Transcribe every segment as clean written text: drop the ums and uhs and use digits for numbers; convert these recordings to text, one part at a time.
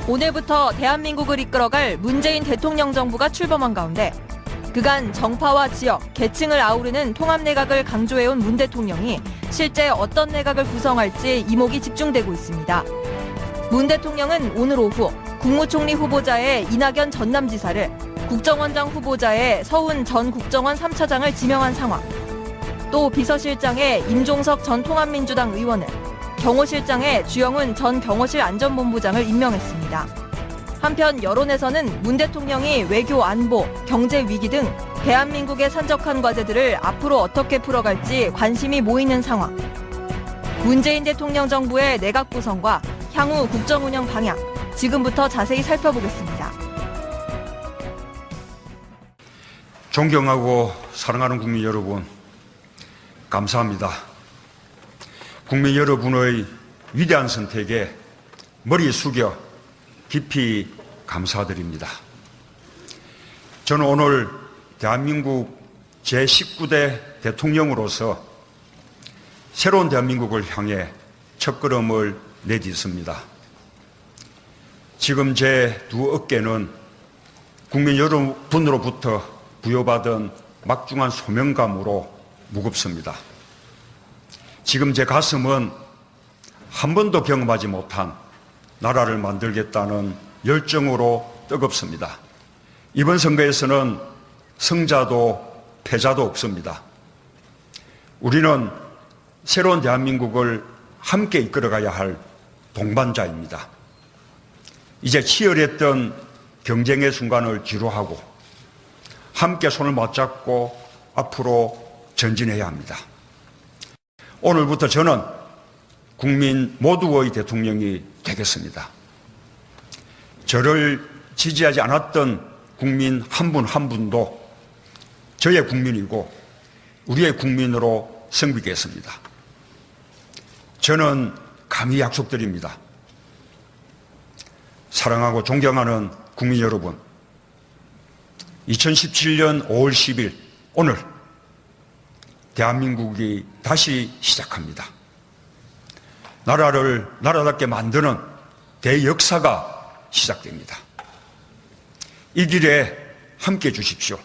오늘부터 대한민국을 이끌어갈 문재인 대통령 정부가 출범한 가운데 그간 정파와 지역, 계층을 아우르는 통합내각을 강조해온 문 대통령이 실제 어떤 내각을 구성할지 이목이 집중되고 있습니다. 문 대통령은 오늘 오후 국무총리 후보자의 이낙연 전남지사를, 국정원장 후보자의 서훈 전 국정원 3차장을 지명한 상황, 또 비서실장에 임종석 전 통합민주당 의원을, 경호실장에 주영훈 전 경호실 안전본부장을 임명했습니다. 한편 여론에서는 문 대통령이 외교 안보, 경제 위기 등 대한민국의 산적한 과제들을 앞으로 어떻게 풀어갈지 관심이 모이는 상황. 문재인 대통령 정부의 내각 구성과 향후 국정 운영 방향, 지금부터 자세히 살펴보겠습니다. 존경하고 사랑하는 국민 여러분, 감사합니다. 국민 여러분의 위대한 선택에 머리 숙여 깊이 감사드립니다. 저는 오늘 대한민국 제19대 대통령으로서 새로운 대한민국을 향해 첫걸음을 내딛습니다. 지금 제 두 어깨는 국민 여러분으로부터 부여받은 막중한 소명감으로 무겁습니다. 지금 제 가슴은 한 번도 경험하지 못한 나라를 만들겠다는 열정으로 뜨겁습니다. 이번 선거에서는 승자도 패자도 없습니다. 우리는 새로운 대한민국을 함께 이끌어가야 할 동반자입니다. 이제 치열했던 경쟁의 순간을 지루하고 함께 손을 맞잡고 앞으로 전진해야 합니다. 오늘부터 저는 국민 모두의 대통령이 되겠습니다. 저를 지지하지 않았던 국민 한 분 한 분도 저의 국민이고 우리의 국민으로 섬기겠습니다. 저는 감히 약속드립니다. 사랑하고 존경하는 국민 여러분, 2017년 5월 10일 오늘 대한민국이 다시 시작합니다. 나라를 나라답게 만드는 대역사가 시작됩니다. 이 길에 함께 해 주십시오.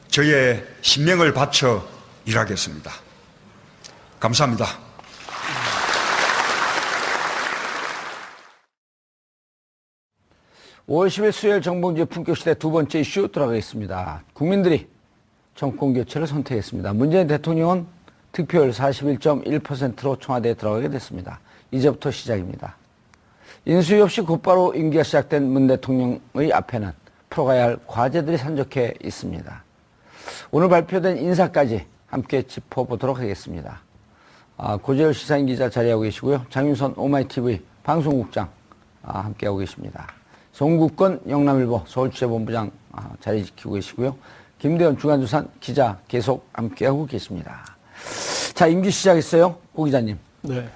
저의 신명을 바쳐 일하겠습니다. 감사합니다. 5월 10일 수요일 정봉주의 품격시대 두 번째 이슈 들어가겠습니다. 국민들이 정권교체를 선택했습니다. 문재인 대통령은 득표율 41.1%로 청와대에 들어가게 됐습니다. 이제부터 시작입니다. 인수위 없이 곧바로 임기가 시작된 문 대통령의 앞에는 풀어가야 할 과제들이 산적해 있습니다. 오늘 발표된 인사까지 함께 짚어보도록 하겠습니다. 고재열 시사인 기자 자리하고 계시고요. 장윤선 오마이TV 방송국장 함께하고 계십니다. 송국건 영남일보 서울취재본부장 자리 지키고 계시고요. 김대현 주간조선 기자 계속 함께하고 계십니다. 자, 임기 시작했어요. 고 기자님. 네.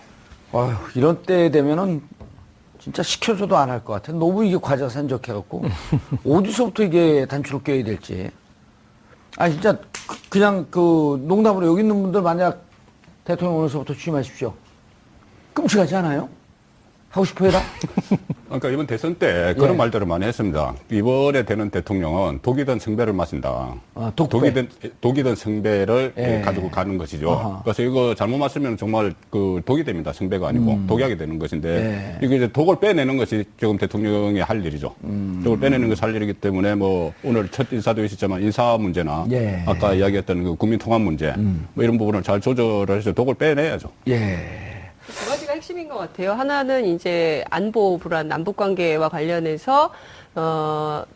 이런 때 되면은 진짜 시켜줘도 안 할 것 같아요. 너무 이게 과제가 산적해갖고 어디서부터 이게 단추를 껴야 될지. 진짜 그냥 농담으로 여기 있는 분들 만약 대통령 오늘서부터 취임하십시오. 끔찍하지 않아요? 하고 싶어요, 다? 그러니까 이번 대선 때 그런 말들을 많이 했습니다. 이번에 되는 대통령은 독이든 성배를 마신다. 독이든 성배를 가지고 가는 것이죠. 아하. 그래서 이거 잘못 마시면 정말 독이 됩니다. 성배가 아니고 독약이 되는 것인데 이게 이제 독을 빼내는 것이 지금 대통령이 할 일이죠. 독을 빼내는 것이 할 일이기 때문에 오늘 첫 인사도 있었지만 인사 문제나 아까 이야기했던 그 국민 통합 문제 이런 부분을 잘 조절을 해서 독을 빼내야죠. 두 가지가 핵심인 것 같아요. 하나는 이제 안보 불안, 남북 관계와 관련해서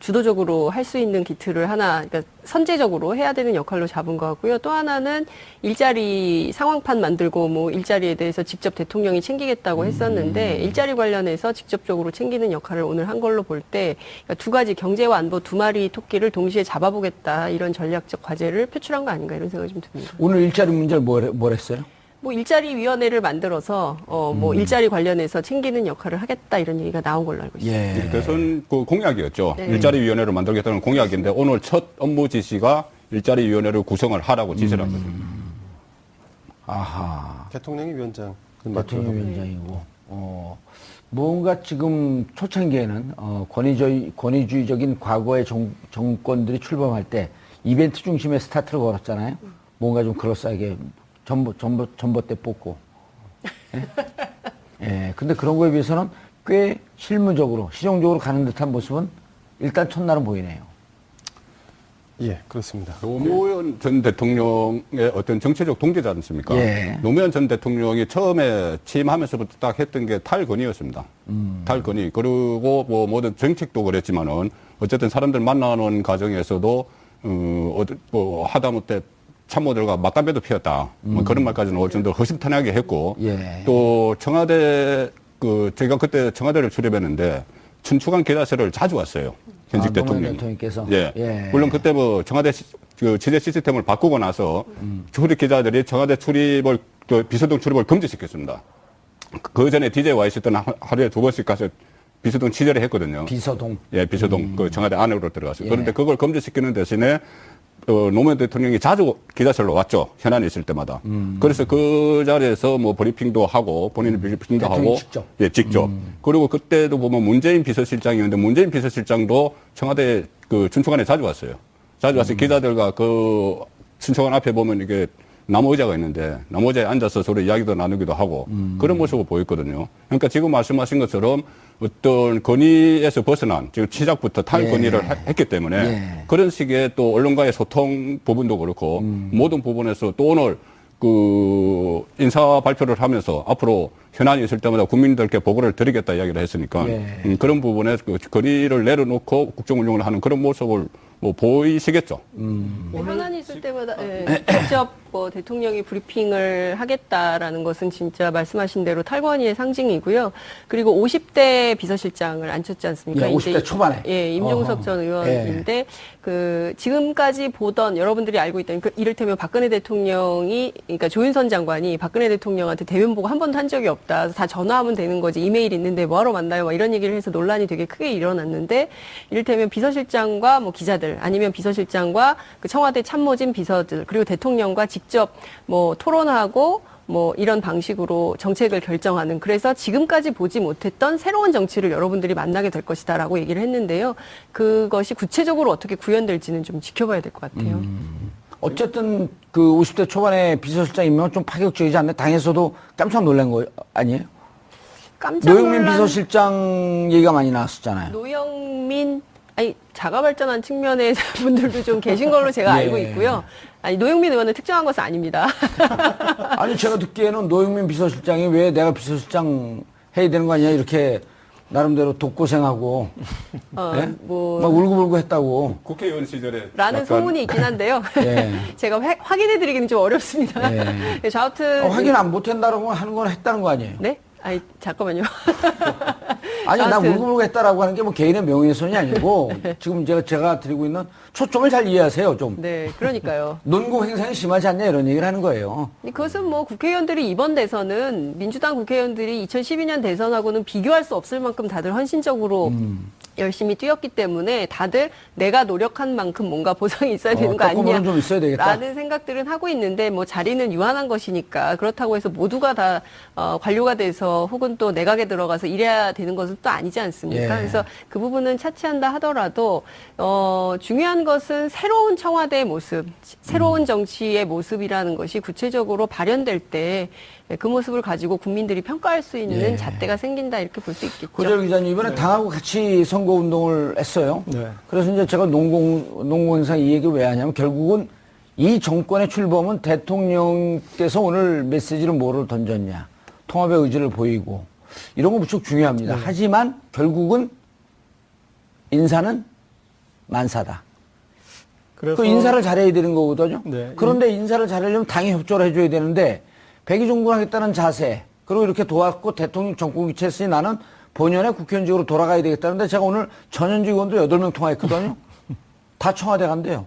주도적으로 할 수 있는 기틀을 그러니까 선제적으로 해야 되는 역할로 잡은 것 같고요. 또 하나는 일자리 상황판 만들고 일자리에 대해서 직접 대통령이 챙기겠다고 했었는데 일자리 관련해서 직접적으로 챙기는 역할을 오늘 한 걸로 볼 때 그러니까 두 가지 경제와 안보 두 마리 토끼를 동시에 잡아보겠다 이런 전략적 과제를 표출한 거 아닌가 이런 생각이 좀 듭니다. 오늘 일자리 문제를 뭘 했어요? 일자리위원회를 만들어서 일자리 관련해서 챙기는 역할을 하겠다 이런 얘기가 나온 걸로 알고 있습니다. 대선 공약이었죠. 일자리위원회를 만들겠다는 공약인데 오늘 첫 업무 지시가 일자리위원회를 구성을 하라고 지시를 한 겁니다. 아하. 대통령이 위원장. 대통령이 위원장이고. 뭔가 지금 초창기에는 권위주의적인 과거의 정권들이 출범할 때 이벤트 중심의 스타트를 걸었잖아요. 뭔가 좀 그럴싸하게 전봇대 뽑고. 예? 예, 근데 그런 거에 비해서는 꽤 실무적으로, 실용적으로 가는 듯한 모습은 일단 첫날은 보이네요. 예, 그렇습니다. 노무현 전 대통령의 어떤 정치적 동지지 않습니까? 예. 노무현 전 대통령이 처음에 취임하면서부터 딱 했던 게 탈건의였습니다. 탈건의. 그리고 뭐 모든 정책도 그랬지만은 어쨌든 사람들 만나는 과정에서도 뭐 하다못해 참모들과 맞담배도 피웠다. 뭐 그런 말까지 나올 정도로 허심탄회하게 했고 예. 또 청와대 제가 그때 청와대를 출입했는데 춘추관 기자실을 자주 왔어요. 현직 노무현 대통령이. 대통령께서. 예. 예. 물론 그때 뭐 청와대 그 취재 시스템을 바꾸고 나서 출입 기자들이 청와대 출입을 비서동 출입을 금지시켰습니다. 그 전에 DJ에 와 있을 때는 하루에 2번씩 가서 비서동 취재를 했거든요. 비서동. 예, 비서동 그 청와대 안으로 들어갔어요. 예. 그런데 그걸 금지시키는 대신에 노무현 대통령이 자주 기자실로 왔죠. 현안이 있을 때마다. 그래서 그 자리에서 뭐 브리핑도 하고 본인이 브리핑도 하고. 직접. 예, 직접. 그리고 그때도 보면 문재인 비서실장이었는데 문재인 비서실장도 청와대 그 춘추관에 자주 왔어요. 자주 와서 기자들과 그 춘추관 앞에 보면 이게 나무 의자가 있는데 나무 의자에 앉아서 서로 이야기도 나누기도 하고 그런 모습을 보였거든요. 그러니까 지금 말씀하신 것처럼 어떤 건의에서 벗어난 지금 시작부터 탈건의를 했기 때문에 그런 식의 또 언론과의 소통 부분도 그렇고 모든 부분에서 또 오늘 그 인사 발표를 하면서 앞으로 현안이 있을 때마다 국민들께 보고를 드리겠다 이야기를 했으니까 그런 부분에 그 건의를 내려놓고 국정운영을 하는 그런 모습을 뭐 보이시겠죠. 현안이 있을 때마다 직접 뭐 대통령이 브리핑을 하겠다라는 것은 진짜 말씀하신 대로 탈권위의 상징이고요. 그리고 50대 비서실장을 앉혔지 않습니까? 예, 50대 초반에. 예, 임종석 전 의원인데 그 지금까지 보던 여러분들이 알고 있던 그 이를테면 박근혜 대통령이 그러니까 조윤선 장관이 박근혜 대통령한테 대면 보고 한 번도 한 적이 없다. 다 전화하면 되는 거지. 이메일 있는데 뭐하러 만나요? 막 이런 얘기를 해서 논란이 되게 크게 일어났는데 이를테면 비서실장과 뭐 기자들 아니면 비서실장과 그 청와대 참모진 비서들 그리고 대통령과 직접 뭐 토론하고 뭐 이런 방식으로 정책을 결정하는 그래서 지금까지 보지 못했던 새로운 정치를 여러분들이 만나게 될 것이다라고 얘기를 했는데요. 그것이 구체적으로 어떻게 구현될지는 좀 지켜봐야 될 것 같아요. 어쨌든 그 50대 초반에 비서실장 임명은 좀 파격적이지 않나요? 당에서도 깜짝 놀란 거 아니에요? 깜짝 노영민 놀란 비서실장 얘기가 많이 나왔었잖아요. 노영민 아니 자가 발전한 측면의 분들도 좀 계신 걸로 제가 알고 있고요. 아니 노영민 의원은 특정한 것은 아닙니다. 아니 제가 듣기에는 노영민 비서실장이 왜 내가 비서실장 해야 되는 거 아니냐 이렇게 나름대로 독고생하고 예? 뭐 막 울고불고 했다고. 국회의원 시절에 라는 약간 소문이 있긴 한데요. 예. 제가 확인해드리기는 좀 어렵습니다. 예. 그래서 아무튼 확인 안 못한다라고 하는 건 했다는 거 아니에요? 네? 아니 잠깐만요. 아니 나 아무튼. 울고불고 했다라고 하는 게 뭐 개인의 명예훼손이 아니고 지금 제가 드리고 있는 초점을 잘 이해하세요 좀. 네, 그러니까요. 논공 행상이 심하지 않냐 이런 얘기를 하는 거예요. 그것은 뭐 국회의원들이 이번 대선은 민주당 국회의원들이 2012년 대선하고는 비교할 수 없을 만큼 다들 헌신적으로 열심히 뛰었기 때문에 다들 내가 노력한 만큼 뭔가 보상이 있어야 되는 거 떡고물은 좀 있어야 되겠다. 아니냐라는 생각들은 하고 있는데 뭐 자리는 유한한 것이니까 그렇다고 해서 모두가 다 관료가 돼서 혹은 또 내각에 들어가서 일해야 되는 것은 또 아니지 않습니까? 예. 그래서 그 부분은 차치한다 하더라도 중요한 것은 새로운 청와대의 모습, 새로운 정치의 모습이라는 것이 구체적으로 발현될 때 그 모습을 가지고 국민들이 평가할 수 있는 예. 잣대가 생긴다 이렇게 볼 수 있겠죠. 고재열 기자님 이번에 당하고 같이 선거 운동을 했어요. 네. 그래서 이제 제가 농공행상 이 얘기 왜 하냐면 결국은 이 정권의 출범은 대통령께서 오늘 메시지를 뭐로 던졌냐. 통합의 의지를 보이고 이런 거 무척 중요합니다. 하지만 결국은 인사는 만사다. 그래서 그 인사를 잘해야 되는 거거든요. 네. 그런데 인사를 잘하려면 당이 협조를 해줘야 되는데 백의종군하겠다는 자세 그리고 이렇게 도왔고 대통령 정권 교체했으니 나는 본연의 국회의원직으로 돌아가야 되겠다는데 제가 오늘 전현직 의원도 8명 통화했거든요. 다 청와대 간대요.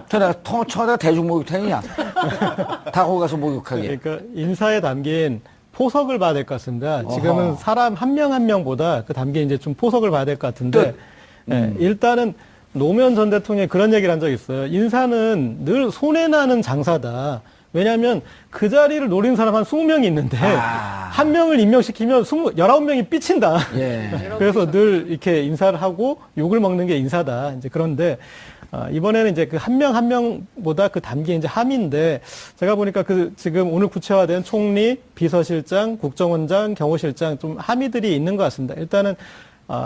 내가 청와대가 대중목욕탕이냐. 다 거기 가서 목욕하게. 그러니까 인사에 담긴 포석을 봐야 될 것 같습니다. 지금은 어허. 사람 한 명 한 명보다 그 담긴 이제 좀 포석을 봐야 될 것 같은데 예, 일단은 노무현 전 대통령이 그런 얘기를 한 적이 있어요. 인사는 늘 손해나는 장사다. 왜냐하면 그 자리를 노린 사람 한 20명이 있는데 아. 한 명을 임명시키면 19명이 삐친다. 예. 그래서 늘 이렇게 인사를 하고 욕을 먹는 게 인사다. 이제 그런데 이번에는 이제 그 한 명 한 명보다 그 담기에 이제 함인데 제가 보니까 그 지금 오늘 구체화된 총리, 비서실장, 국정원장, 경호실장 좀 함의들이 있는 것 같습니다. 일단은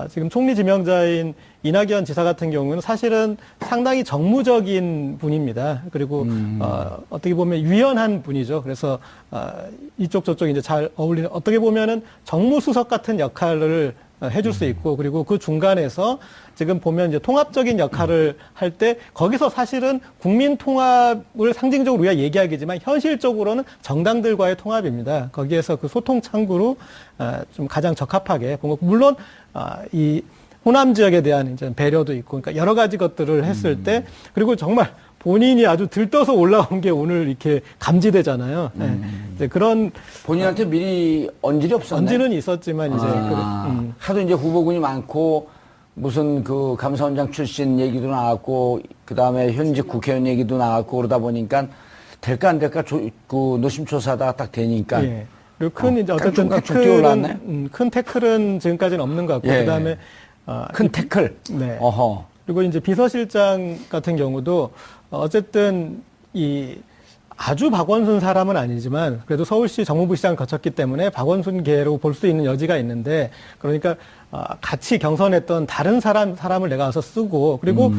지금 총리 지명자인 이낙연 지사 같은 경우는 사실은 상당히 정무적인 분입니다. 그리고 어떻게 보면 유연한 분이죠. 그래서 이쪽 저쪽 이제 잘 어울리는 어떻게 보면은 정무수석 같은 역할을 해줄 수 있고 그리고 그 중간에서 지금 보면 이제 통합적인 역할을 할 때 거기서 사실은 국민 통합을 상징적으로 우리가 얘기하겠지만 현실적으로는 정당들과의 통합입니다. 거기에서 그 소통 창구로 좀 가장 적합하게 본 거. 물론 이 호남 지역에 대한 이제 배려도 있고 그러니까 여러 가지 것들을 했을 때 그리고 정말 본인이 아주 들떠서 올라온 게 오늘 이렇게 감지되잖아요. 네. 이제 그런 본인한테 미리 언질이 없었나요? 언지는 있었지만 이제 하도 이제 후보군이 많고 무슨 그 감사원장 출신 얘기도 나왔고 그 다음에 현직 국회의원 얘기도 나왔고 그러다 보니까 될까 안 될까 그 노심초사다 딱 되니까. 예. 그리고 큰 이제 어쨌든 깍둑깍둑 뛰어올랐나요? 큰 태클은 지금까지는 없는 것 같고 예. 그다음에 큰 태클. 네. 어허. 그리고 이제 비서실장 같은 경우도 어쨌든 이 아주 박원순 사람은 아니지만 그래도 서울시 정무부시장을 거쳤기 때문에 박원순계로 볼 수 있는 여지가 있는데 그러니까 같이 경선했던 다른 사람을 내가 와서 쓰고 그리고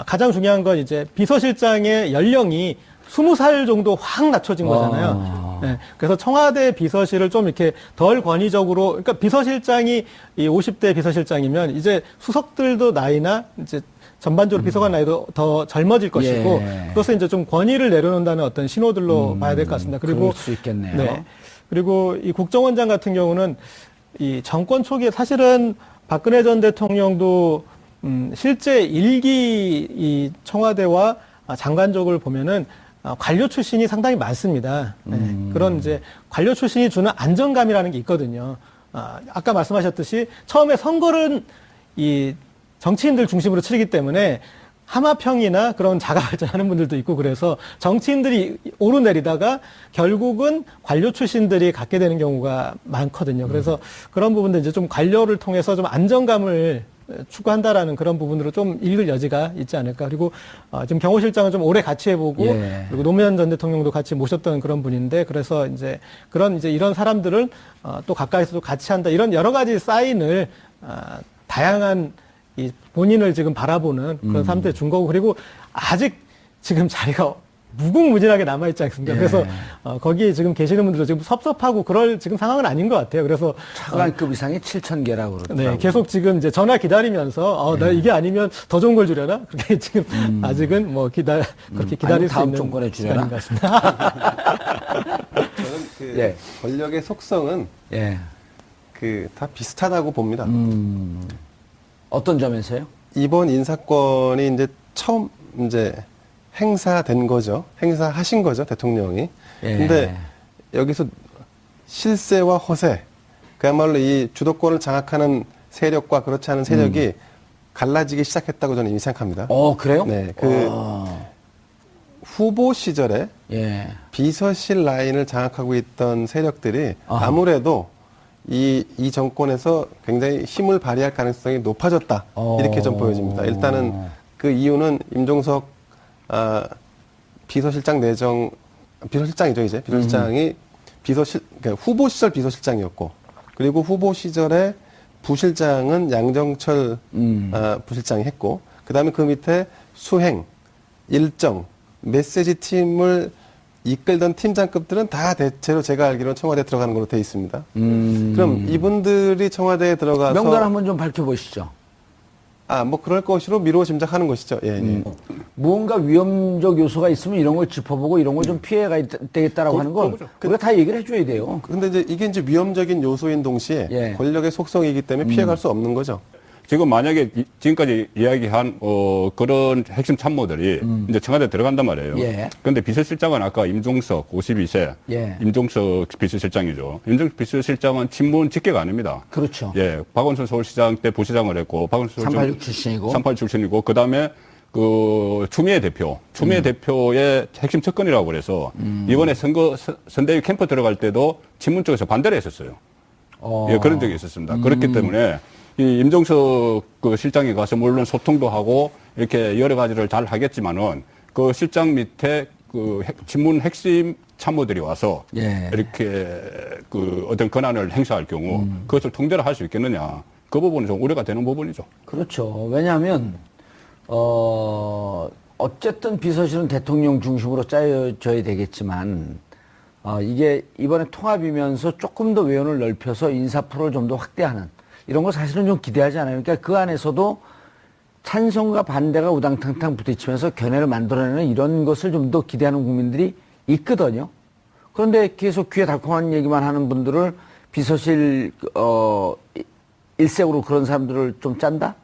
가장 중요한 건 이제 비서실장의 연령이 20살 정도 확 낮춰진 거잖아요. 네, 그래서 청와대 비서실을 좀 이렇게 덜 권위적으로, 그러니까 비서실장이 이 50대 비서실장이면 이제 수석들도 나이나 이제 전반적으로 비서관 나이도 더 젊어질 것이고 예. 그것을 이제 좀 권위를 내려놓는다는 어떤 신호들로 봐야 될 것 같습니다. 그리고 그럴 수 있겠네요. 네. 그리고 이 국정원장 같은 경우는 이 정권 초기에 사실은 박근혜 전 대통령도 실제 일기 이 청와대와 장관족을 보면은 관료 출신이 상당히 많습니다. 네. 그런 이제 관료 출신이 주는 안정감이라는 게 있거든요. 아까 말씀하셨듯이 처음에 선거는 이 정치인들 중심으로 치르기 때문에 하마평이나 그런 자가발전하는 분들도 있고 그래서 정치인들이 오르내리다가 결국은 관료 출신들이 갖게 되는 경우가 많거든요. 그래서 그런 부분들 이제 좀 관료를 통해서 좀 안정감을 추구한다라는 그런 부분으로 좀 읽을 여지가 있지 않을까. 그리고 지금 경호실장은 좀 오래 같이 해보고 예. 그리고 노무현 전 대통령도 같이 모셨던 그런 분인데 그래서 이제 그런 이제 이런 사람들을 또 가까이서도 같이 한다 이런 여러 가지 사인을 다양한 이 본인을 지금 바라보는 그런 사람들이 준 거고 그리고 아직 지금 자리가 무궁무진하게 남아있지 않습니까? 예. 그래서 거기에 지금 계시는 분들도 지금 섭섭하고 그럴 지금 상황은 아닌 것 같아요. 그래서 차관급 이상이 7,000개라고 그러더라고요. 네, 계속 지금 이제 전화 기다리면서 나 이게 아니면 더 좋은 걸 주려나? 그렇게 지금 아직은 뭐 그렇게 기다릴 수 다음 있는 정권에 주려나? 시간인 것 같습니다. 저는 그 예. 권력의 속성은 예. 그 다 비슷하다고 봅니다. 어떤 점에서요? 이번 인사권이 이제 처음 이제 행사된 거죠. 행사하신 거죠, 대통령이. 예. 근데 여기서 실세와 허세, 그야말로 이 주도권을 장악하는 세력과 그렇지 않은 세력이 갈라지기 시작했다고 저는 이미 생각합니다. 그래요? 네, 그 후보 시절에 예. 비서실 라인을 장악하고 있던 세력들이 아무래도 이 정권에서 굉장히 힘을 발휘할 가능성이 높아졌다. 이렇게 좀 보여집니다. 일단은 그 이유는 임종석 비서실장이죠, 이제. 비서실장이 그러니까 후보 시절 비서실장이었고, 그리고 후보 시절에 부실장은 양정철 부실장이 했고, 그 다음에 그 밑에 수행, 일정, 메시지 팀을 이끌던 팀장급들은 다 대체로 제가 알기로는 청와대에 들어가는 걸로 돼 있습니다. 그럼 이분들이 청와대에 들어가서 명단 한번 좀 밝혀보시죠. 뭐 그럴 것으로 미루어 짐작하는 것이죠. 예, 예. 무언가 위험적 요소가 있으면 이런 걸 짚어보고 이런 걸 좀 피해가 되겠다라고 하는 걸 우리가 다 얘기를 해줘야 돼요. 근데 이제 이게 이제 위험적인 요소인 동시에 예. 권력의 속성이기 때문에 피해갈 수 없는 거죠. 지금 만약에 지금까지 이야기한 그런 핵심 참모들이 이제 청와대에 들어간단 말이에요. 예. 그런데 비서실장은 아까 임종석 52세, 예. 임종석 비서실장이죠. 임종석 비서실장은 친문 직계가 아닙니다. 그렇죠. 예, 박원순 서울시장 때 부시장을 했고, 박원순 386 출신이고. 386 출신이고, 그 다음에 추미애 대표의 핵심 측근이라고 그래서 이번에 선대위 캠프 들어갈 때도 친문 쪽에서 반대를 했었어요. 예, 그런 적이 있었습니다. 그렇기 때문에 이 임종석 그 실장이 가서 물론 소통도 하고 이렇게 여러 가지를 잘 하겠지만은 그 실장 밑에 그 친문 핵심 참모들이 와서 예. 이렇게 그 어떤 권한을 행사할 경우 그것을 통제를 할 수 있겠느냐. 그 부분은 좀 우려가 되는 부분이죠. 그렇죠. 왜냐하면 어쨌든 비서실은 대통령 중심으로 짜여져야 되겠지만 이게 이번에 통합이면서 조금 더 외연을 넓혀서 인사 풀을 좀 더 확대하는 이런 거 사실은 좀 기대하지 않아요. 그러니까 그 안에서도 찬성과 반대가 우당탕탕 부딪히면서 견해를 만들어내는 이런 것을 좀 더 기대하는 국민들이 있거든요. 그런데 계속 귀에 달콤한 얘기만 하는 분들을 비서실 일색으로 그런 사람들을 좀 짠다?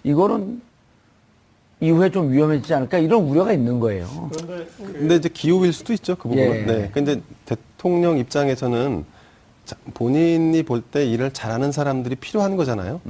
이거는 이후에 좀 위험해지지 않을까 이런 우려가 있는 거예요. 근데 이제 기우일 수도 있죠, 그 부분은. 예. 네. 근데 대통령 입장에서는 본인이 볼 때 일을 잘하는 사람들이 필요한 거잖아요.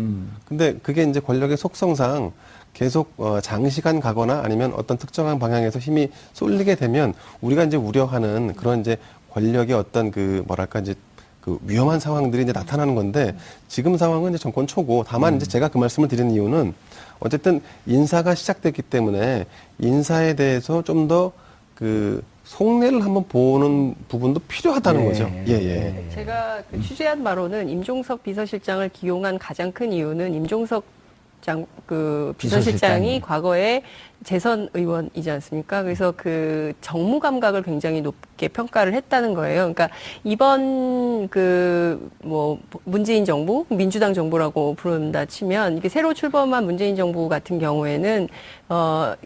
근데 그게 이제 권력의 속성상 계속 장시간 가거나 아니면 어떤 특정한 방향에서 힘이 쏠리게 되면 우리가 이제 우려하는 그런 이제 권력의 어떤 그 뭐랄까 이제 그 위험한 상황들이 이제 나타나는 건데 지금 상황은 이제 정권 초고 다만 이제 제가 그 말씀을 드리는 이유는 어쨌든 인사가 시작됐기 때문에 인사에 대해서 좀 더 그 속내를 한번 보는 부분도 필요하다는 거죠. 예, 예. 제가 그 취재한 바로는 임종석 비서실장을 기용한 가장 큰 이유는 임종석 비서실장이 과거에 재선 의원이지 않습니까? 그래서 그 정무 감각을 굉장히 높게 평가를 했다는 거예요. 그러니까 이번 문재인 정부, 민주당 정부라고 부른다 치면 이게 새로 출범한 문재인 정부 같은 경우에는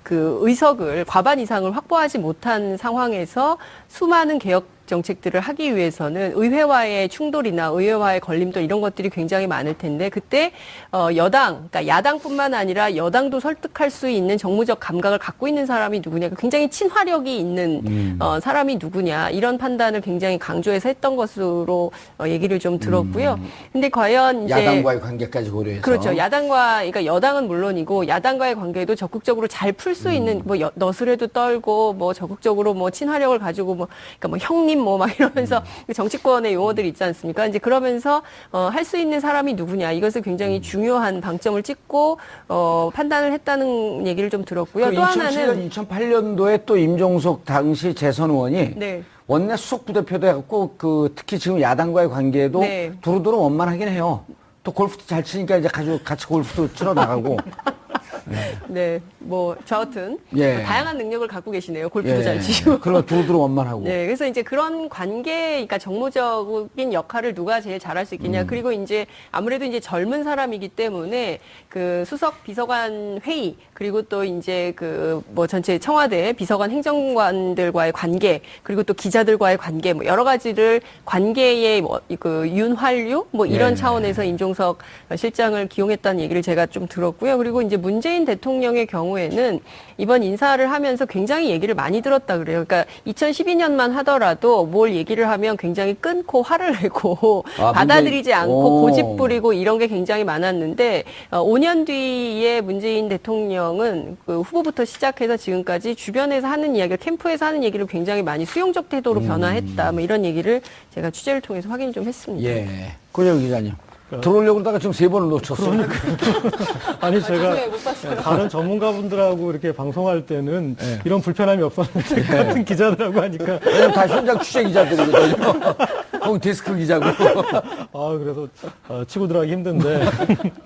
그 의석을 과반 이상을 확보하지 못한 상황에서 수많은 개혁 정책들을 하기 위해서는 의회와의 충돌이나 의회와의 걸림돌 이런 것들이 굉장히 많을 텐데 그때 그러니까 야당뿐만 아니라 여당도 설득할 수 있는 정무적 감각을 갖고 있는 사람이 누구냐, 굉장히 친화력이 있는 사람이 누구냐 이런 판단을 굉장히 강조해서 했던 것으로 얘기를 좀 들었고요. 근데 과연 이제 야당과의 관계까지 고려해서 그렇죠. 그러니까 여당은 물론이고 야당과의 관계도 적극적으로 잘 풀 수 있는 너스레도 떨고 적극적으로 친화력을 가지고 그러니까 형님 막 이러면서 정치권의 용어들이 있지 않습니까? 이제 그러면서 할 수 있는 사람이 누구냐 이것을 굉장히 중요한 방점을 찍고 판단을 했다는 얘기를 좀 들었고요. 또 하나는 2008년도에 또 임종석 당시 재선 의원이 네. 원내 수석 부대표도 해갖고 특히 지금 야당과의 관계에도 네. 두루두루 원만하긴 해요. 또 골프도 잘 치니까 이제 같이 골프도 치러 나가고. 네, 저하튼 예. 다양한 능력을 갖고 계시네요. 골프도 예. 잘 치시고. 그런 두루두루 원만하고. 네, 그래서 이제 그런 관계, 그러니까 정무적인 역할을 누가 제일 잘할 수 있겠냐. 그리고 이제 아무래도 이제 젊은 사람이기 때문에 그 수석 비서관 회의 그리고 또 이제 전체 청와대 비서관 행정관들과의 관계 그리고 또 기자들과의 관계 여러 가지를 관계의 윤활유 이런 예. 차원에서 임종석 실장을 기용했다는 얘기를 제가 좀 들었고요. 그리고 이제 문재인 대통령의 경우에는 이번 인사를 하면서 굉장히 얘기를 많이 들었다 그래요. 그러니까 2012년만 하더라도 뭘 얘기를 하면 굉장히 끊고 화를 내고 받아들이지 않고 고집 부리고 이런 게 굉장히 많았는데 5년 뒤에 문재인 대통령은 그 후보부터 시작해서 지금까지 주변에서 하는 이야기를 캠프에서 하는 얘기를 굉장히 많이 수용적 태도로 변화했다. 이런 얘기를 제가 취재를 통해서 확인 좀 했습니다. 예. 고정 기자님. 들어오려고 그러다가 지금 3번을 놓쳤어요. 아니 제가 못 봤어요. 다른 전문가분들하고 이렇게 방송할 때는 이런 불편함이 없었는데 같은 기자들하고 하니까 왜냐면 다 현장 취재 기자들이거든요. 혹은 데스크 기자고. 그래서 치고 들어가기 힘든데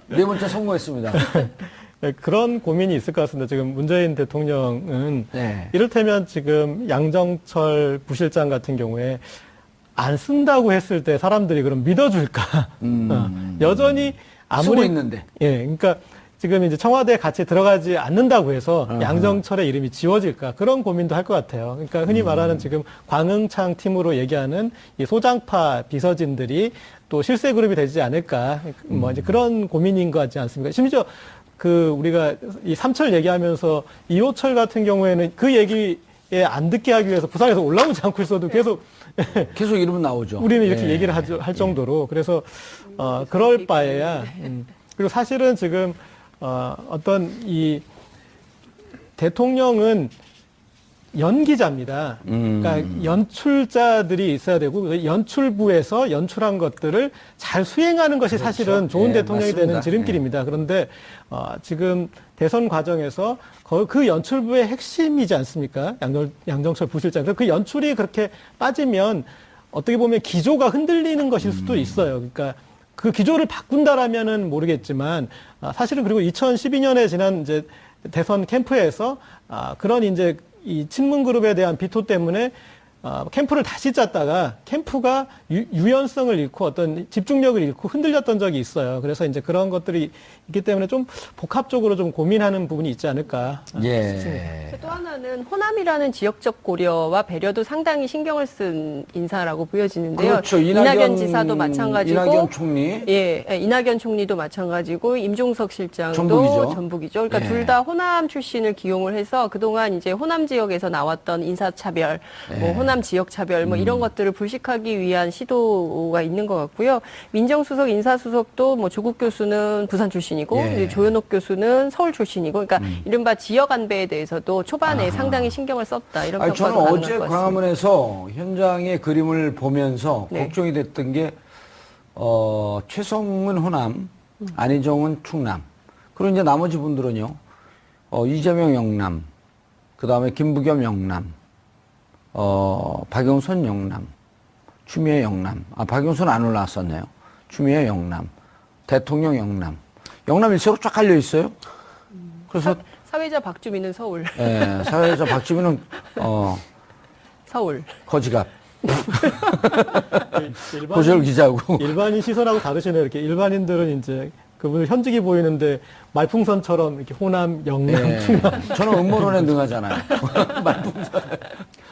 네 번째 성공했습니다. 네, 그런 고민이 있을 것 같습니다. 지금 문재인 대통령은 네. 이를테면 지금 양정철 부실장 같은 경우에 안 쓴다고 했을 때 사람들이 그럼 믿어줄까? 여전히 아무리 쓰고 있는데. 예, 그러니까 지금 이제 청와대에 같이 들어가지 않는다고 해서 양정철의 이름이 지워질까? 그런 고민도 할 것 같아요. 그러니까 흔히 말하는 지금 광흥창 팀으로 얘기하는 이 소장파 비서진들이 또 실세 그룹이 되지 않을까? 이제 그런 고민인 것 같지 않습니까? 심지어 우리가 이 삼철 얘기하면서 이호철 같은 경우에는 그 얘기에 안 듣게 하기 위해서 부산에서 올라오지 않고 있어도 계속 이름은 나오죠. 우리는 이렇게 얘기를 할 정도로 그래서 그럴 바에야 그리고 사실은 지금 어떤 이 대통령은 연기자입니다. 그러니까 연출자들이 있어야 되고 그 연출부에서 연출한 것들을 잘 수행하는 것이 사실은 좋은 예, 대통령이 맞습니다. 되는 지름길입니다. 그런데 지금 대선 과정에서 그 연출부의 핵심이지 않습니까? 양정철 부실장. 그 연출이 그렇게 빠지면 어떻게 보면 기조가 흔들리는 것일 수도 있어요. 그러니까 그 기조를 바꾼다라면은 모르겠지만 사실은 그리고 2012년에 지난 이제 대선 캠프에서 그런 이제 이 친문 그룹에 대한 비토 때문에 캠프를 다시 짰다가 캠프가 유연성을 잃고 어떤 집중력을 잃고 흔들렸던 적이 있어요. 그래서 이제 그런 것들이 있기 때문에 좀 복합적으로 좀 고민하는 부분이 있지 않을까 싶습니다. 또 하나는 호남이라는 지역적 고려와 배려도 상당히 신경을 쓴 인사라고 보여지는데요. 그렇죠. 이낙연 지사도 마찬가지고, 이낙연 총리. 예, 이낙연 총리도 마찬가지고, 임종석 실장도 전북이죠. 전북이죠. 그러니까 예. 둘 다 호남 출신을 기용을 해서 그동안 이제 호남 지역에서 나왔던 인사차별, 뭐 호남 지역차별, 뭐 이런 것들을 불식하기 위한 시도가 있는 것 같고요. 민정수석, 인사수석도 뭐 조국 교수는 부산 출신이고, 예. 이제 조현옥 교수는 서울 출신이고, 그러니까 이른바 지역 안배에 대해서도 초반에 상당히 신경을 썼다. 이런 아니, 평가가 저는 가능할 어제 것 같습니다. 광화문에서 현장의 그림을 보면서 네. 걱정이 됐던 게 최성은 호남, 안희정은 충남. 그리고 이제 나머지 분들은요. 이재명 영남, 그 다음에 김부겸 영남, 박영선 영남, 추미애 영남. 박영선 안 올라왔었네요. 추미애 영남, 대통령 영남. 영남 일세로 쫙 깔려 있어요. 그래서 사회자 박주민은 서울. 예, 사회자 박주민은 서울. 거지갑. 고시열 기자고. 일반인 시선하고 다르시네요. 이렇게 일반인들은 이제 그분을 현직이 보이는데 말풍선처럼 이렇게 호남, 영남, 예, 충남. 저는 음모론에 능하잖아요.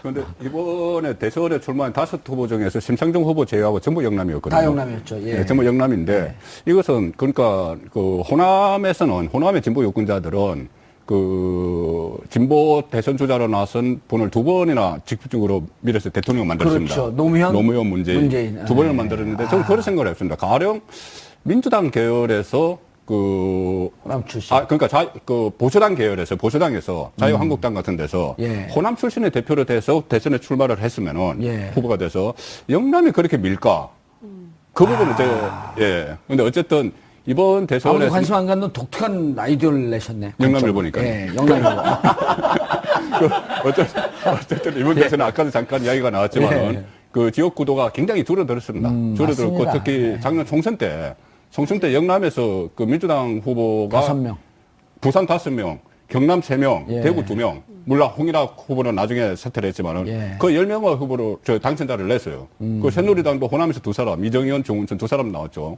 그런데 이번에 대선에 출마한 5 후보 중에서 심상정 후보 제외하고 전부 영남이었거든요. 다 영남이었죠. 예. 네, 전부 영남인데 이것은 그러니까 그 호남에서는 호남의 진보 유권자들은 그 진보 대선 주자로 나선 분을 2번이나 직접적으로 밀어서 대통령 만들었습니다. 그렇죠. 노무현, 문재인 2번을 만들었는데 저는 그런 생각을 했습니다. 가령 민주당 계열에서 그 호남 출신. 그러니까 그 보수당 계열에서 보수당에서 자유한국당 같은 데서 예. 호남 출신의 대표로 돼서 대선에 출마를 했으면은 예. 후보가 돼서 영남이 그렇게 밀까? 그 부분은 제가 근데 어쨌든 이번 아무도 대선에서 관심 안 갖는 독특한 아이디어를 내셨네. 영남을 보니까요. 예, 영남일보. 어쨌든 이번 대선은 아까도 잠깐 이야기가 나왔지만은 예. 그 지역 구도가 굉장히 줄어들었습니다. 줄어들었고 맞습니다. 특히 작년 총선 때 영남에서 그 민주당 후보가 5명. 부산 5명, 경남 3명, 예. 대구 2명. 물론 홍일학 후보는 나중에 사퇴를 했지만은 예. 그 10명의 후보로 저 당선자를 냈어요. 그 새누리당도 호남에서 2사람, 이정현, 정운천 2사람 나왔죠.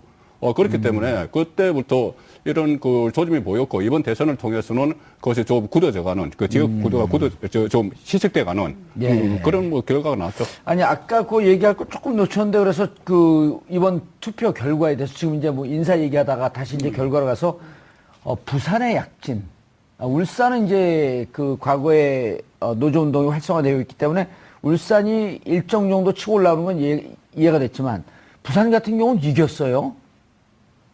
그렇기 때문에 그때부터 이런 그 조짐이 보였고 이번 대선을 통해서는 그것이 좀 굳어져가는 그 지역 구도가 좀 희석돼가는 예. 그런 뭐 결과가 나왔죠. 아니, 아까 그 얘기할 거 조금 놓쳤는데 그래서 그 이번 투표 결과에 대해서 지금 이제 뭐 인사 얘기하다가 다시 이제 결과로 가서 부산의 약진. 울산은 이제 그 과거에 노조운동이 활성화되어 있기 때문에 울산이 일정 정도 치고 올라오는 건 이해가 됐지만 부산 같은 경우는 이겼어요.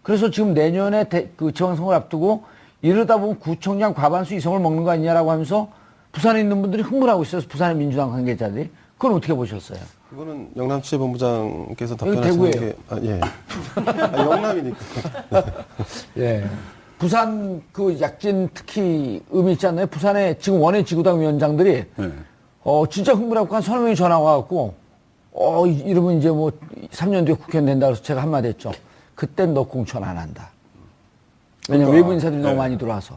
그래서 지금 내년에 그 지방선거를 앞두고 이러다 보면 구청장 과반수 이성을 먹는 거 아니냐라고 하면서 부산에 있는 분들이 흥분하고 있어요. 부산의 민주당 관계자들이. 그건 어떻게 보셨어요? 그거는 영남취재본부장께서 여기 답변하시는 대구예요. 게 영남이니까. 예. 부산 그 약진 특히 의미 있지 않나요? 부산에 지금 원외 지구당 위원장들이 진짜 흥분하고 한 서너 명이 전화 와갖고 이러면 이제 뭐 3년 뒤에 국회의원 된다 그래서 제가 한마디 했죠. 그땐 너 공천 안 한다. 왜냐면 외부 인사들이 너무 많이 들어와서.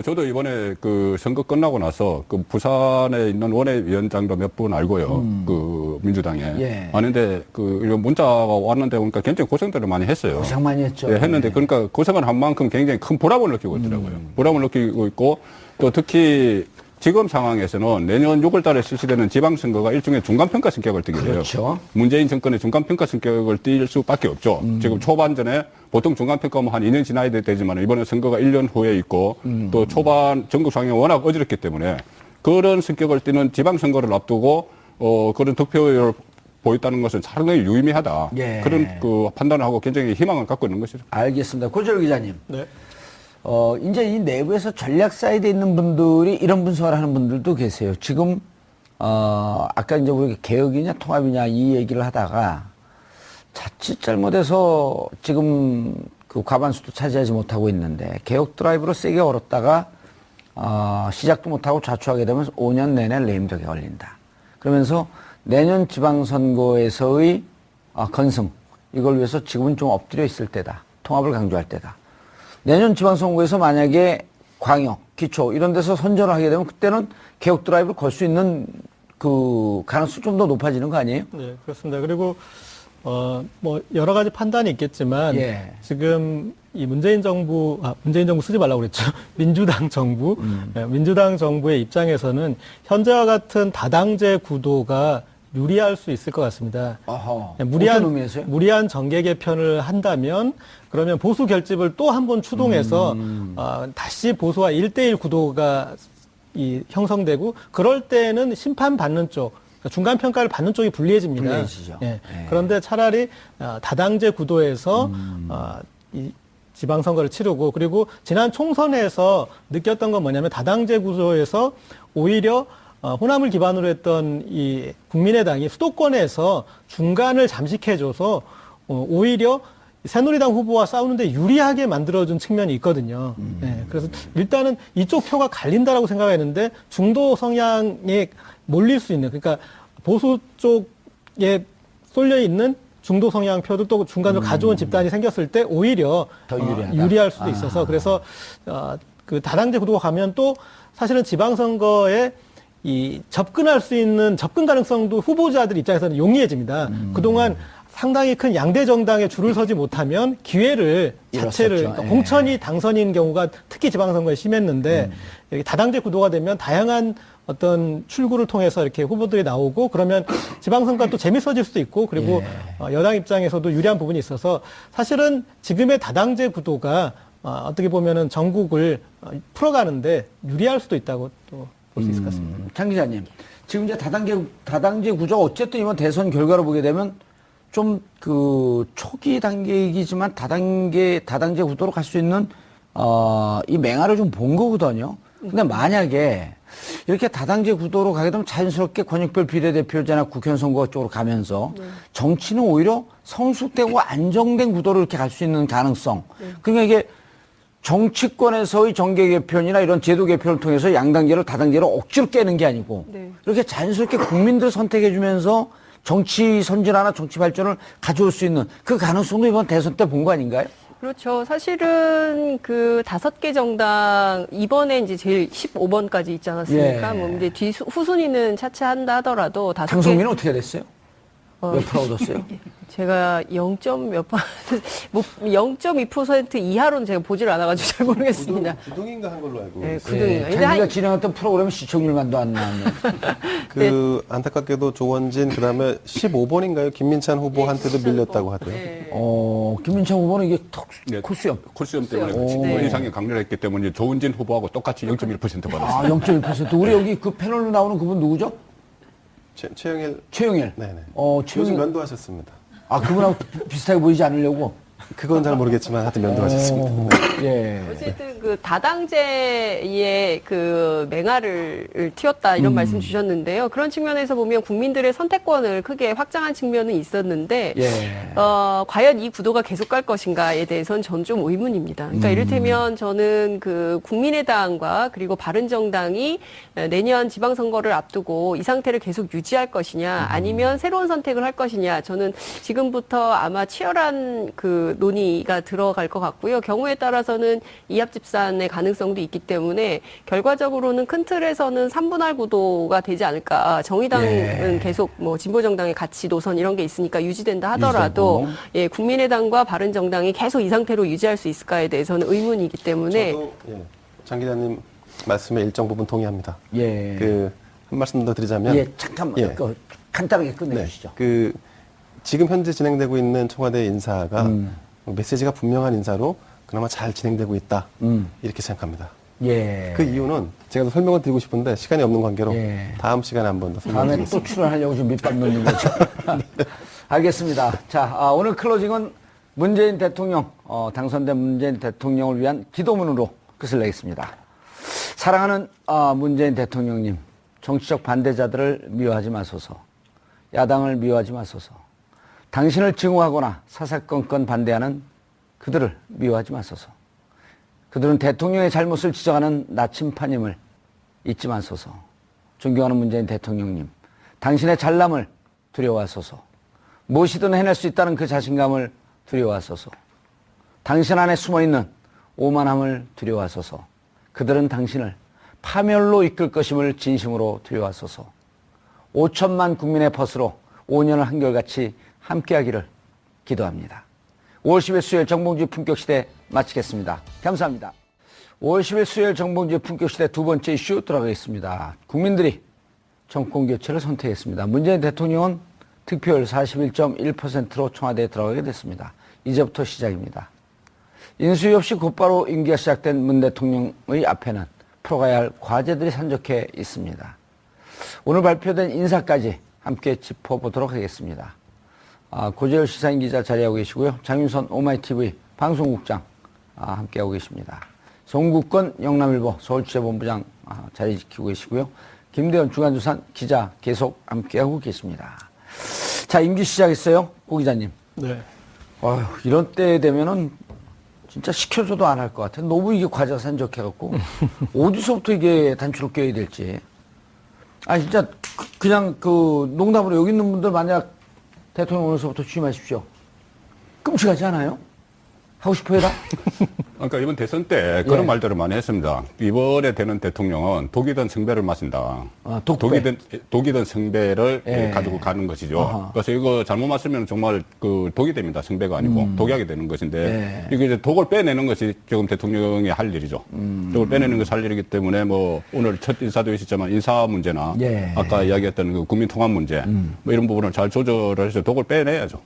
저도 이번에 그 선거 끝나고 나서 그 부산에 있는 원외위원장도 몇 분 알고요. 그 민주당에. 예. 아는데 이런 문자가 왔는데 보니까 굉장히 고생들을 많이 했어요. 고생 많이 했죠. 예, 했는데 그러니까 고생을 한 만큼 굉장히 큰 보람을 느끼고 있더라고요. 보람을 느끼고 있고 또 특히 지금 상황에서는 내년 6월 달에 실시되는 지방선거가 일종의 중간평가 성격을 띠게 돼요. 그렇죠. 문재인 정권의 중간평가 성격을 띌 수밖에 없죠. 지금 초반전에 보통 중간평가면 한 2년 지나야 되지만 이번에 선거가 1년 후에 있고 또 초반 전국 상황이 워낙 어지럽기 때문에 그런 성격을 띠는 지방선거를 앞두고 그런 득표율을 보였다는 것은 상당히 유의미하다. 예. 그런 그 판단을 하고 굉장히 희망을 갖고 있는 것이죠. 알겠습니다. 고재열 기자님. 네. 이제 이 내부에서 전략 사이드에 있는 분들이 이런 분석을 하는 분들도 계세요. 지금, 아까 이제 우리가 개혁이냐 통합이냐 이 얘기를 하다가 자칫 잘못해서 지금 그 과반수도 차지하지 못하고 있는데 개혁 드라이브로 세게 걸었다가 시작도 못하고 좌초하게 되면 5년 내내 레임덕에 걸린다. 그러면서 내년 지방선거에서의 건승 이걸 위해서 지금은 좀 엎드려 있을 때다. 통합을 강조할 때다. 내년 지방선거에서 만약에 광역, 기초 이런 데서 선전을 하게 되면 그때는 개혁 드라이브를 걸 수 있는 그 가능성이 좀 더 높아지는 거 아니에요? 네, 그렇습니다. 그리고 뭐 여러 가지 판단이 있겠지만 예. 지금 이 문재인 정부 쓰지 말라고 그랬죠. 민주당 정부, 민주당 정부의 입장에서는 현재와 같은 다당제 구도가 유리할 수 있을 것 같습니다. 어허. 네, 어떤 의미에서요? 무리한 정계 개편을 한다면 그러면 보수 결집을 또 한 번 추동해서 다시 보수와 1대1 구도가 형성되고 그럴 때는 심판받는 쪽 그러니까 중간 평가를 받는 쪽이 불리해집니다. 불리해지죠. 예. 예. 그런데 차라리 다당제 구도에서 이 지방선거를 치르고 그리고 지난 총선에서 느꼈던 건 뭐냐면 다당제 구도에서 오히려 호남을 기반으로 했던 이 국민의당이 수도권에서 중간을 잠식해줘서 오히려 새누리당 후보와 싸우는데 유리하게 만들어준 측면이 있거든요. 네, 그래서 일단은 이쪽 표가 갈린다라고 생각했는데 중도 성향에 몰릴 수 있는 그러니까 보수 쪽에 쏠려 있는 중도 성향 표도 또 중간으로 가져온 집단이 생겼을 때 오히려 더 유리하다. 유리할 수도 있어서 그래서 그 다당제 구도가 가면 또 사실은 지방선거에 이 접근할 수 있는 접근 가능성도 후보자들 입장에서는 용이해집니다. 그동안 상당히 큰 양대 정당에 줄을 서지 못하면 기회를 자체를 잃었었죠. 그러니까 공천이 당선인 경우가 특히 지방선거에 심했는데 이렇게 다당제 구도가 되면 다양한 어떤 출구를 통해서 이렇게 후보들이 나오고 그러면 지방선거가 또 재밌어질 수도 있고 그리고 여당 입장에서도 유리한 부분이 있어서 사실은 지금의 다당제 구도가 어떻게 보면은 전국을 풀어가는데 유리할 수도 있다고 또 볼 수 있을 것 같습니다. 장 기자님, 지금 이제 다당제 구조가 어쨌든 이번 대선 결과를 보게 되면 좀 그 초기 단계이기지만 다당제 구도로 갈 수 있는 이 맹아를 좀 본 거거든요. 근데 만약에 이렇게 다당제 구도로 가게 되면 자연스럽게 권역별 비례대표제나 국회의원 선거 쪽으로 가면서 정치는 오히려 성숙되고 안정된 구도로 이렇게 갈 수 있는 가능성. 그러니까 이게 정치권에서의 정계 개편이나 이런 제도 개편을 통해서 양당제를 다당제를 억지로 깨는 게 아니고 이렇게 자연스럽게 국민들 선택해 주면서 정치 선진화나 정치 발전을 가져올 수 있는 그 가능성도 이번 대선 때 본 거 아닌가요? 그렇죠. 사실은 그 5개 정당 이번에 이제 제일 15번까지 있지 않았습니까? 예. 뭐 이제 후순위는 차치한다 하더라도 5개 당선민은 어떻게 됐어요? 몇 프로 얻었어요? 제가 0.2% 이하로는 제가 보질 않아가지고 잘 모르겠습니다. 9등인가 한 걸로 알고 네, 있어요. 9등인가. 자기가 진행했던 프로그램 시청률만도 안 나왔네. 그 안타깝게도 조원진 그다음에 15번인가요? 김민찬 후보한테도 밀렸다고 하대요. 네. 김민창 후보는 이게 네, 코스염. 콜수염 때문에 네. 인상이 강렬 했기 때문에 조은진 후보하고 똑같이 0.1% 받았어요. 0.1%. 우리 여기 그 패널로 나오는 그분 누구죠? 최영일. 최용일. 네네. 요즘 최용일. 면도하셨습니다. 그분하고 비슷하게 보이지 않으려고. 그건 잘 모르겠지만 하여튼 면도하셨습니다. 예. 어쨌든 그 다당제의 그 맹아를 틔웠다 이런 말씀 주셨는데요. 그런 측면에서 보면 국민들의 선택권을 크게 확장한 측면은 있었는데 예. 과연 이 구도가 계속 갈 것인가에 대해서는 전 좀 의문입니다. 그러니까 이를테면 저는 그 국민의당과 그리고 바른정당이 내년 지방선거를 앞두고 이 상태를 계속 유지할 것이냐 아니면 새로운 선택을 할 것이냐 저는 지금부터 아마 치열한 그 논의가 들어갈 것 같고요. 경우에 따라서는 이합집산의 가능성도 있기 때문에 결과적으로는 큰 틀에서는 3분할 구도가 되지 않을까. 정의당은 계속 뭐 진보정당의 가치 노선 이런 게 있으니까 유지된다 하더라도 예, 국민의당과 바른정당이 계속 이 상태로 유지할 수 있을까에 대해서는 의문이기 때문에 저도 장 기자님 말씀에 일정 부분 동의합니다. 예. 그 한 말씀 더 드리자면 잠깐만. 예. 간단하게 끝내주시죠. 그 지금 현재 진행되고 있는 청와대 인사가 메시지가 분명한 인사로 그나마 잘 진행되고 있다. 이렇게 생각합니다. 예. 그 이유는 제가 더 설명을 드리고 싶은데 시간이 없는 관계로 예. 다음 시간에 한 번 더 다음에 또 설명드리겠습니다. 출연하려고 좀 밑밥 놓는 거죠. 알겠습니다. 자, 오늘 클로징은 문재인 대통령, 당선된 문재인 대통령을 위한 기도문으로 끝을 내겠습니다. 사랑하는 문재인 대통령님, 정치적 반대자들을 미워하지 마소서. 야당을 미워하지 마소서. 당신을 증오하거나 사사건건 반대하는 그들을 미워하지 마소서. 그들은 대통령의 잘못을 지적하는 나침판임을 잊지 마소서. 존경하는 문재인 대통령님, 당신의 잘남을 두려워하소서. 무엇이든 해낼 수 있다는 그 자신감을 두려워하소서. 당신 안에 숨어있는 오만함을 두려워하소서. 그들은 당신을 파멸로 이끌 것임을 진심으로 두려워하소서. 5천만 국민의 벗으로 5년을 한결같이 함께하기를 기도합니다. 5월 10일 수요일 정봉주의 품격시대 마치겠습니다. 감사합니다. 5월 10일 수요일 정봉주의 품격시대 두 번째 이슈 들어가겠습니다. 국민들이 정권교체를 선택했습니다. 문재인 대통령은 득표율 41.1%로 청와대에 들어가게 됐습니다. 이제부터 시작입니다. 인수위 없이 곧바로 임기가 시작된 문 대통령의 앞에는 풀어가야 할 과제들이 산적해 있습니다. 오늘 발표된 인사까지 함께 짚어보도록 하겠습니다. 고재열 시사인 기자 자리하고 계시고요. 장윤선 오마이TV 방송국장 함께하고 계십니다. 송국건 영남일보 서울취재본부장 자리 지키고 계시고요. 김대현 주간조선 기자 계속 함께하고 계십니다. 자, 임기 시작했어요. 고 기자님. 네. 이런 때 되면은 진짜 시켜줘도 안 할 것 같아. 너무 이게 과제가 산적해갖고 어디서부터 이게 단추를 껴야 될지. 진짜 그냥 농담으로 여기 있는 분들 만약 대통령 오늘서부터 취임하십시오. 끔찍하지 않아요? 하고 싶어요, 다? 그러니까 이번 대선 때 그런 말들을 많이 했습니다. 이번에 되는 대통령은 독이든 성배를 마신다. 독이든 성배를 가지고 가는 것이죠. 그래서 이거 잘못 마시면 정말 독이 됩니다. 성배가 아니고 독약이 되는 것인데 이게 이제 독을 빼내는 것이 지금 대통령이 할 일이죠. 독을 빼내는 것이 할 일이기 때문에 오늘 첫 인사도 있었지만 인사 문제나 아까 이야기했던 그 국민 통합 문제 이런 부분을 잘 조절을 해서 독을 빼내야죠.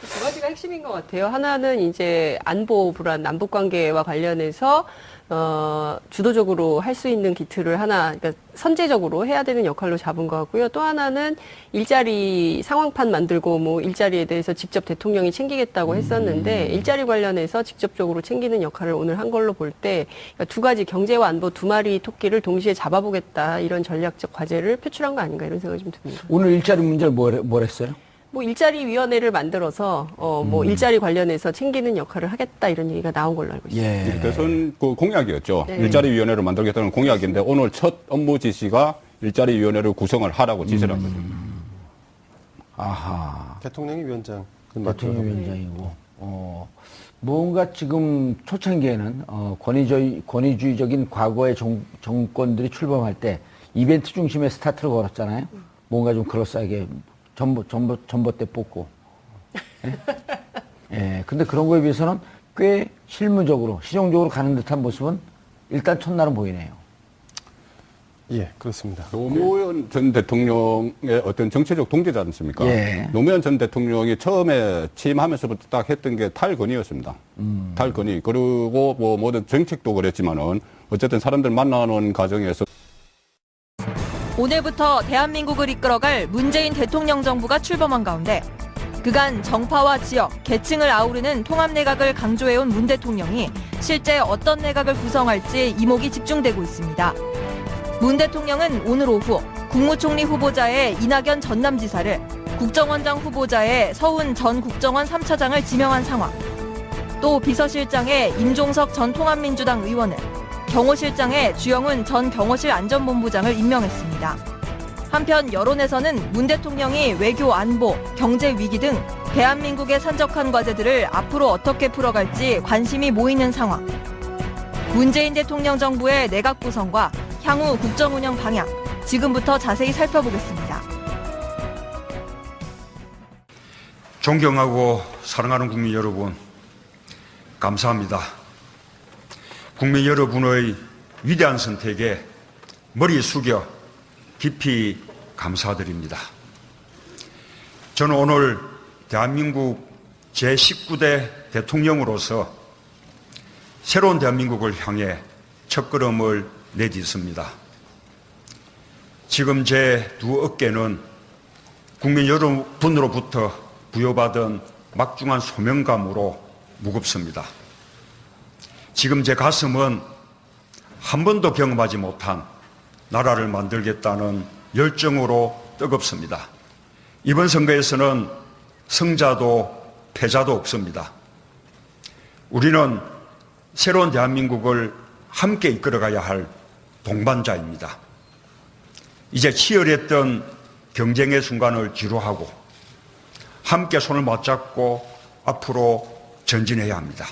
두 가지가 핵심인 것 같아요. 하나는 이제 안보 불안, 남북 관계와 관련해서 주도적으로 할 수 있는 기틀을 그러니까 선제적으로 해야 되는 역할로 잡은 것 같고요. 또 하나는 일자리 상황판 만들고 일자리에 대해서 직접 대통령이 챙기겠다고 했었는데 일자리 관련해서 직접적으로 챙기는 역할을 오늘 한 걸로 볼 때 그러니까 두 가지 경제와 안보 두 마리 토끼를 동시에 잡아보겠다 이런 전략적 과제를 표출한 거 아닌가 이런 생각이 좀 듭니다. 오늘 일자리 문제를 뭘 했어요? 일자리 위원회를 만들어서 일자리 관련해서 챙기는 역할을 하겠다 이런 얘기가 나온 걸로 알고 있습니다. 대선 공약이었죠. 일자리 위원회를 만들겠다는 공약인데 오늘 첫 업무 지시가 일자리 위원회를 구성을 하라고 지시를 한 거죠. 대통령이 위원장. 대통령 위원장이고. 뭔가 지금 초창기에는 권위주의적인 과거의 정권들이 출범할 때 이벤트 중심의 스타트를 걸었잖아요. 뭔가 좀 그럴싸하게 전봇대 뽑고. 근데 그런 거에 비해서는 꽤 실무적으로, 실용적으로 가는 듯한 모습은 일단 첫날은 보이네요. 예, 그렇습니다. 노무현 전 대통령의 어떤 정치적 동지지 않습니까? 노무현 전 대통령이 처음에 취임하면서부터 딱 했던 게 탈건의였습니다. 탈건의. 그리고 모든 정책도 그랬지만은 어쨌든 사람들 만나는 과정에서 오늘부터 대한민국을 이끌어갈 문재인 대통령 정부가 출범한 가운데 그간 정파와 지역, 계층을 아우르는 통합내각을 강조해온 문 대통령이 실제 어떤 내각을 구성할지 이목이 집중되고 있습니다. 문 대통령은 오늘 오후 국무총리 후보자의 이낙연 전남지사를, 국정원장 후보자의 서훈 전 국정원 3차장을 지명한 상황, 또 비서실장에 임종석 전 통합민주당 의원을, 경호실장에 주영훈 전 경호실 안전본부장을 임명했습니다. 한편 여론에서는 문 대통령이 외교 안보, 경제 위기 등 대한민국의 산적한 과제들을 앞으로 어떻게 풀어갈지 관심이 모이는 상황. 문재인 대통령 정부의 내각 구성과 향후 국정 운영 방향, 지금부터 자세히 살펴보겠습니다. 존경하고 사랑하는 국민 여러분, 감사합니다. 국민 여러분의 위대한 선택에 머리 숙여 깊이 감사드립니다. 저는 오늘 대한민국 제19대 대통령으로서 새로운 대한민국을 향해 첫걸음을 내딛습니다. 지금 제 두 어깨는 국민 여러분으로부터 부여받은 막중한 소명감으로 무겁습니다. 지금 제 가슴은 한 번도 경험하지 못한 나라를 만들겠다는 열정으로 뜨겁습니다. 이번 선거에서는 승자도 패자도 없습니다. 우리는 새로운 대한민국을 함께 이끌어가야 할 동반자입니다. 이제 치열했던 경쟁의 순간을 뒤로하고 함께 손을 맞잡고 앞으로 전진해야 합니다.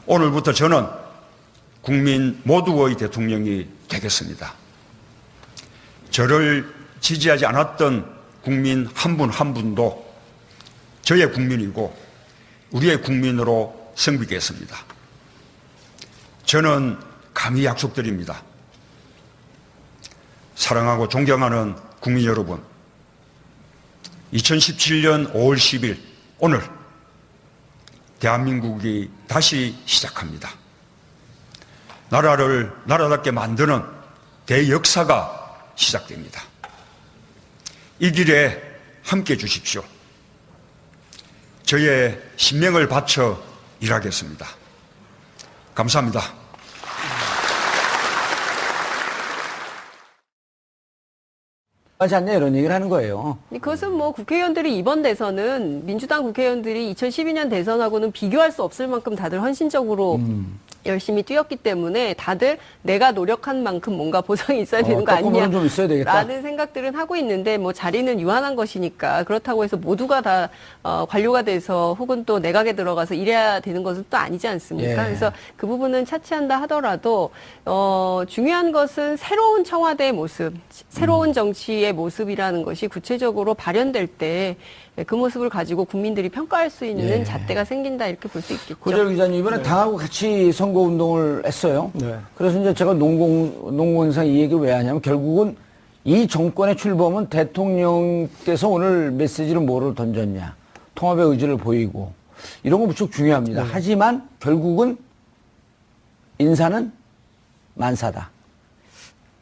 오늘부터 저는 국민 모두의 대통령이 되겠습니다. 저를 지지하지 않았던 국민 한 분 한 분도 저의 국민이고 우리의 국민으로 섬기겠습니다. 저는 감히 약속드립니다. 사랑하고 존경하는 국민 여러분, 2017년 5월 10일 오늘 대한민국이 다시 시작합니다. 나라를 나라답게 만드는 대역사가 시작됩니다. 이 길에 함께 해 주십시오. 저의 신명을 바쳐 일하겠습니다. 감사합니다. 하지 않냐 이런 얘기를 하는 거예요. 그것은 뭐 국회의원들이 이번 대선은 민주당 국회의원들이 2012년 대선하고는 비교할 수 없을 만큼 다들 헌신적으로 열심히 뛰었기 때문에 다들 내가 노력한 만큼 뭔가 보상이 있어야 되는 거 아니냐 좀 있어야 되겠다. 라는 생각들은 하고 있는데 뭐 자리는 유한한 것이니까 그렇다고 해서 모두가 다 관료가 돼서 혹은 또 내각에 들어가서 일해야 되는 것은 또 아니지 않습니까? 예. 그래서 그 부분은 차치한다 하더라도 중요한 것은 새로운 청와대의 모습, 새로운 정치의 모습이라는 것이 구체적으로 발현될 때 그 모습을 가지고 국민들이 평가할 수 있는 예. 잣대가 생긴다 이렇게 볼 수 있겠죠. 고재열 기자님 이번에 당하고 같이 선거운동을 했어요. 네. 그래서 이제 제가 농공에서 이 얘기를 왜 하냐면 결국은 이 정권의 출범은 대통령께서 오늘 메시지를 뭐를 던졌냐. 통합의 의지를 보이고 이런 거 무척 중요합니다. 하지만 결국은 인사는 만사다.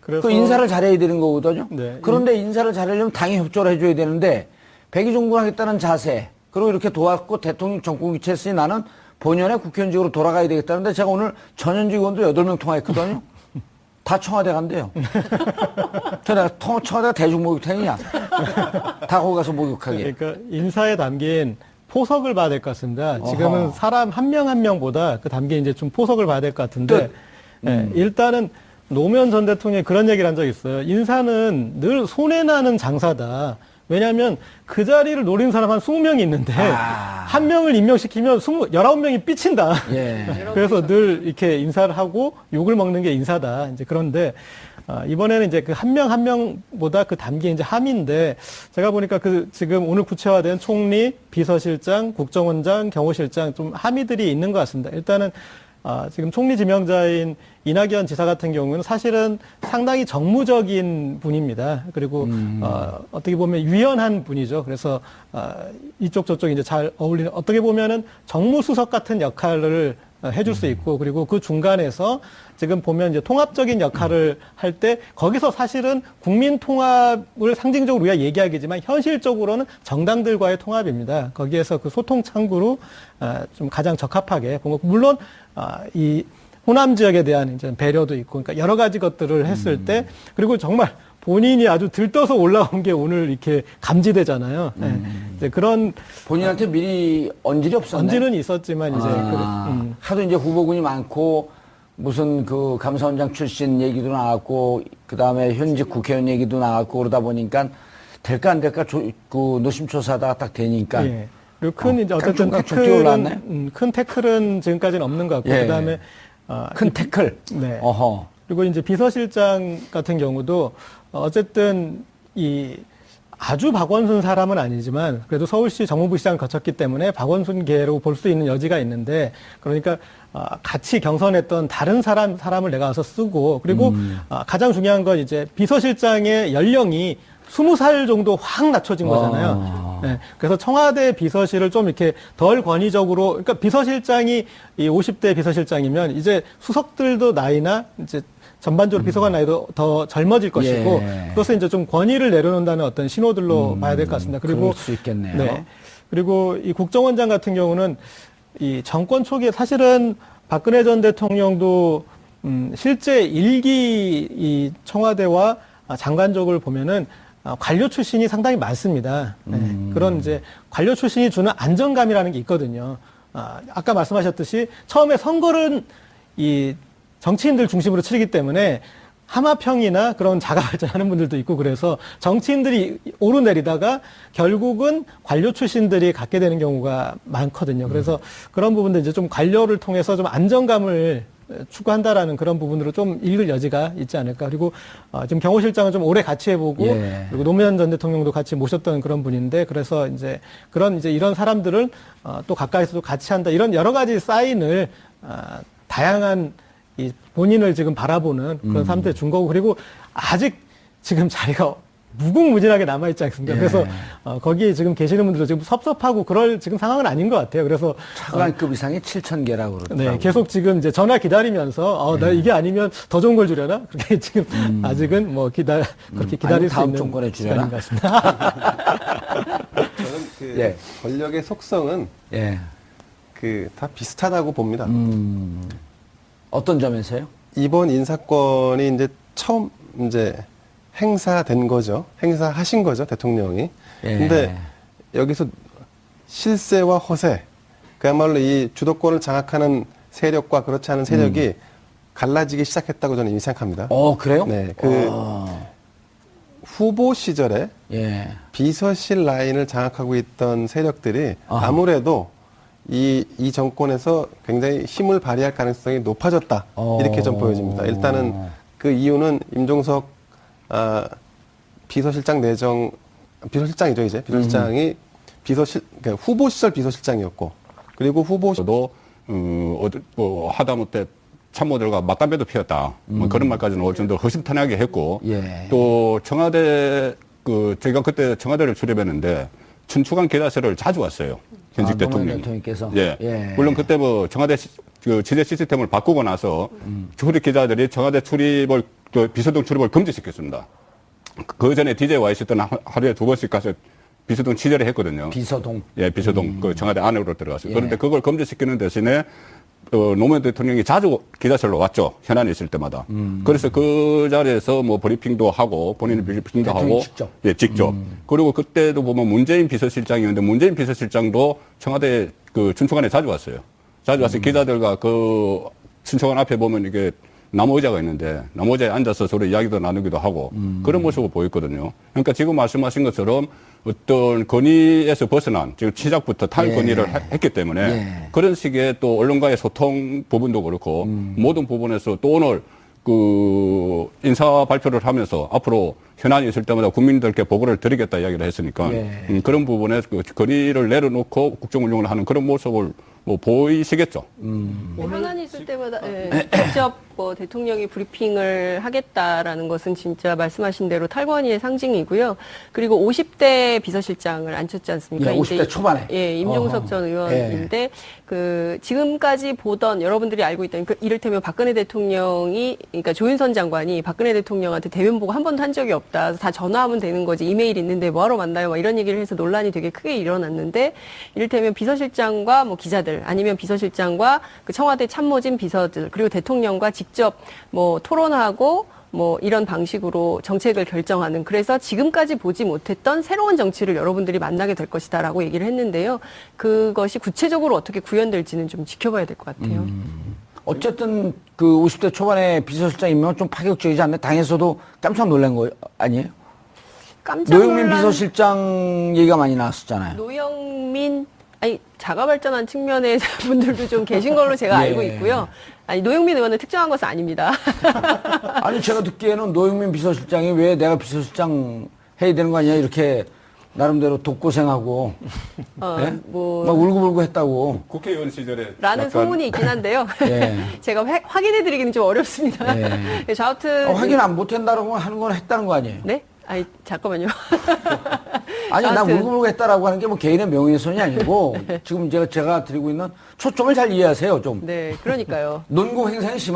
그래서 그 인사를 잘해야 되는 거거든요. 네. 그런데 인사를 잘하려면 당이 협조를 해줘야 되는데 백의종군하겠다는 자세 그리고 이렇게 도왔고 대통령 정권 교체했으니 나는 본연의 국회의원직으로 돌아가야 되겠다는데 제가 오늘 전현직 의원도 8명 통화했거든요. 다 청와대 간대요. 내가 청와대가 대중목욕탕이냐. 다 거기 가서 목욕하게. 그러니까 인사에 담긴 포석을 봐야 될 것 같습니다. 지금은 어허. 사람 한 명 한 명보다 그 담긴 이제 좀 포석을 봐야 될 것 같은데 일단은 노무현 전 대통령이 그런 얘기를 한 적이 있어요. 인사는 늘 손해나는 장사다. 왜냐하면 그 자리를 노린 사람 한 20명이 있는데 한 명을 임명시키면 19명이 삐친다. 예. 그래서 늘 이렇게 인사를 하고 욕을 먹는 게 인사다. 이제 그런데 이번에는 이제 그 한 명 한 명보다 그 담긴 이제 함인데 제가 보니까 그 지금 오늘 구체화된 총리, 비서실장, 국정원장, 경호실장 좀 함의들이 있는 것 같습니다. 일단은 지금 총리 지명자인 이낙연 지사 같은 경우는 사실은 상당히 정무적인 분입니다. 그리고 어떻게 보면 유연한 분이죠. 그래서 이쪽 저쪽 이제 잘 어울리는 어떻게 보면은 정무수석 같은 역할을 해줄 수 있고 그리고 그 중간에서 지금 보면 이제 통합적인 역할을 할 때 거기서 사실은 국민 통합을 상징적으로 우리가 얘기하겠지만 현실적으로는 정당들과의 통합입니다. 거기에서 그 소통 창구로 좀 가장 적합하게 본 거. 물론 이 호남 지역에 대한 이제 배려도 있고 그러니까 여러 가지 것들을 했을 때 그리고 정말 본인이 아주 들떠서 올라온 게 오늘 이렇게 감지되잖아요. 네. 이제 그런 본인한테 미리 언질이 없었네. 언지는 있었지만 이제 하도 이제 후보군이 많고 무슨 그 감사원장 출신 얘기도 나왔고 그 다음에 현직 국회의원 얘기도 나왔고 그러다 보니까 될까 안 될까 그 노심초사하다가 딱 되니까. 예. 그리고 큰 이제 어쨌든 큰 태클은 지금까지는 없는 것 같고 예. 그다음에 큰 태클. 네. 어허. 그리고 이제 비서실장 같은 경우도 어쨌든 이 아주 박원순 사람은 아니지만 그래도 서울시 정무부 시장을 거쳤기 때문에 박원순계로 볼 수 있는 여지가 있는데 그러니까 같이 경선했던 다른 사람을 내가 와서 쓰고 그리고 가장 중요한 건 이제 비서실장의 연령이 20살 정도 확 낮춰진 거잖아요. 네, 그래서 청와대 비서실을 좀 이렇게 덜 권위적으로, 그러니까 비서실장이 이 50대 비서실장이면 이제 수석들도 나이나 이제 전반적으로 비서관 나이도 더 젊어질 것이고 예. 그것을 이제 좀 권위를 내려놓는다는 어떤 신호들로 봐야 될 것 같습니다. 그리고 그럴 수 있겠네요. 네. 그리고 이 국정원장 같은 경우는 이 정권 초기에 사실은 박근혜 전 대통령도 실제 일기 이 청와대와 장관족을 보면은 관료 출신이 상당히 많습니다. 네. 그런 이제 관료 출신이 주는 안정감이라는 게 있거든요. 아까 말씀하셨듯이 처음에 선거는 이 정치인들 중심으로 치르기 때문에 하마평이나 그런 자가 발전하는 분들도 있고 그래서 정치인들이 오르내리다가 결국은 관료 출신들이 갖게 되는 경우가 많거든요. 그래서 그런 부분들 이제 좀 관료를 통해서 좀 안정감을 추구한다라는 그런 부분으로 좀 읽을 여지가 있지 않을까. 그리고 지금 경호실장은 좀 오래 같이 해보고 그리고 노무현 전 대통령도 같이 모셨던 그런 분인데 그래서 이제 그런 이제 이런 사람들을 또 가까이서도 같이 한다 이런 여러 가지 사인을 다양한 이 본인을 지금 바라보는 그런 사람들의 준 거고 그리고 아직 지금 자리가 무궁무진하게 남아있지 않습니까? 그래서 거기에 지금 계시는 분들도 지금 섭섭하고 그럴 지금 상황은 아닌 것 같아요. 그래서 차관급 이상이 7,000개라고 그러더라고요. 네, 계속 지금 이제 전화 기다리면서 나 이게 아니면 더 좋은 걸 주려나? 그렇게 지금 아직은 뭐 그렇게 기다릴 수 다음 있는 정권에 주려나? 시간인 것 같습니다. 저는 그 권력의 속성은 그 다 비슷하다고 봅니다. 어떤 점에서요? 이번 인사권이 이제 처음 이제 행사된 거죠. 행사하신 거죠, 대통령이. 근데 여기서 실세와 허세, 그야말로 이 주도권을 장악하는 세력과 그렇지 않은 세력이 갈라지기 시작했다고 저는 이미 생각합니다. 그래요? 네. 후보 시절에 비서실 라인을 장악하고 있던 세력들이 아무래도 이 정권에서 굉장히 힘을 발휘할 가능성이 높아졌다. 이렇게 좀 보여집니다. 일단은 그 이유는 임종석 비서실장이죠, 이제. 비서실장이 그러니까 후보 시절 비서실장이었고, 그리고 저도, 뭐, 하다못해 참모들과 맞담배도 피웠다. 뭐 그런 말까지 나올 정도로 허심탄회하게 했고, 또 청와대, 제가 그때 청와대를 출입했는데, 춘추관 기자실을 자주 왔어요. 현직 대통령이. 대통령께서. 물론 그때 뭐 청와대 지대 시스템을 바꾸고 나서 출입 기자들이 청와대 출입을, 비서동 출입을 금지시켰습니다. 그 전에 DJ에 와 있었던 하루에 2번씩 가서 비서동 취재를 했거든요. 비서동? 비서동. 그 청와대 안으로 들어갔어요. 그런데 그걸 금지시키는 대신에 노무현 대통령이 자주 기자실로 왔죠. 현안이 있을 때마다. 그래서 그 자리에서 뭐 브리핑도 하고 본인이 브리핑도 하고. 직접. 직접. 그리고 그때도 보면 문재인 비서실장이었는데 문재인 비서실장도 청와대 춘추관에 자주 왔어요. 자주 와서 기자들과 춘추관 앞에 보면 이게 나무 의자가 있는데 나무 의자에 앉아서 서로 이야기도 나누기도 하고 그런 모습을 보였거든요. 그러니까 지금 말씀하신 것처럼 어떤 권위에서 벗어난 지금 시작부터 탈 권위를 했기 때문에 그런 식의 또 언론과의 소통 부분도 그렇고 모든 부분에서 또 오늘 인사 발표를 하면서 앞으로 현안이 있을 때마다 국민들께 보고를 드리겠다 이야기를 했으니까 그런 부분에 권위를 내려놓고 국정 운영을 하는 그런 모습을 뭐 보이시겠죠. 현안이 있을 때마다 직접 뭐 대통령이 브리핑을 하겠다라는 것은 진짜 말씀하신 대로 탈권위의 상징이고요. 그리고 50대 비서실장을 앉혔지 않습니까? 50대 초반에. 임종석 전 의원인데 지금까지 보던 여러분들이 알고 있던 이를테면 박근혜 대통령이 그러니까 조윤선 장관이 박근혜 대통령한테 대면 보고 한 번도 한 적이 없다. 다 전화하면 되는 거지. 이메일 있는데 뭐하러 만나요? 막 이런 얘기를 해서 논란이 되게 크게 일어났는데 이를테면 비서실장과 뭐 기자들 아니면 비서실장과 그 청와대 참모진 비서들 그리고 대통령과 직접 뭐 토론하고 뭐 이런 방식으로 정책을 결정하는 그래서 지금까지 보지 못했던 새로운 정치를 여러분들이 만나게 될 것이다라고 얘기를 했는데요. 그것이 구체적으로 어떻게 구현될지는 좀 지켜봐야 될 것 같아요. 어쨌든 그 50대 초반에 비서실장 임명은 좀 파격적이지 않나요? 당에서도 깜짝 놀란 거 아니에요? 깜짝 노영민 놀란 비서실장 얘기가 많이 나왔었잖아요. 노영민 자가 발전한 측면의 분들도 좀 계신 걸로 제가 알고 있고요. 노영민 의원은 특정한 것은 아닙니다. 아니 제가 듣기에는 노영민 비서실장이 왜 내가 비서실장 해야 되는 거 아니야 이렇게 나름대로 독고생하고 막 울고불고 했다고. 국회의원 시절에 라는 소문이 있긴 한데요. 제가 확인해드리기는 좀 어렵습니다. 그래서 아무튼 확인 안 못한다고 하는 건 했다는 거 아니에요? 네? 잠깐만요. 아니, 나 울고불고 했다라고 하는 게 뭐 개인의 명예훼손이 아니고 지금 제가 드리고 있는 초점을 잘 이해하세요, 좀. 네, 그러니까요. 논고 행상이 심한